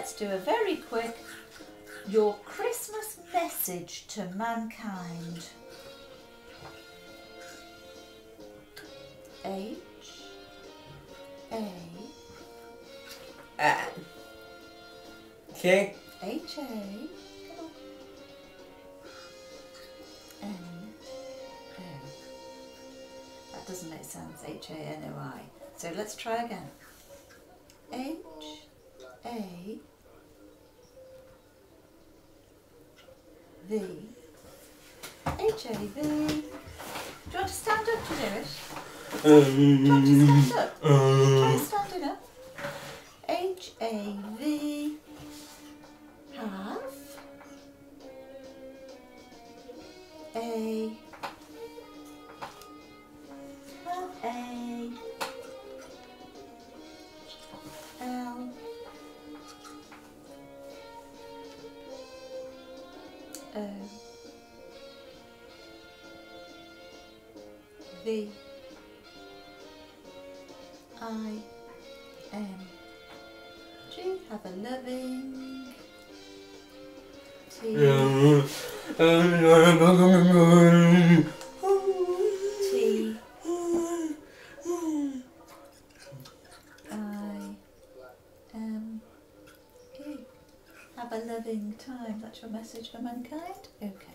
let's do a very quick, your Christmas message to mankind. H A K H A N O. That doesn't make sense. H-A-N-O-I. So let's try again. H-A-V. H-A-V. Do you want to stand up to do it? Do you want to stand up? Try standing up. H-A-V. Have a L O V I N G. Have a loving T T I M E. Have a loving time. That's your message for mankind? Okay.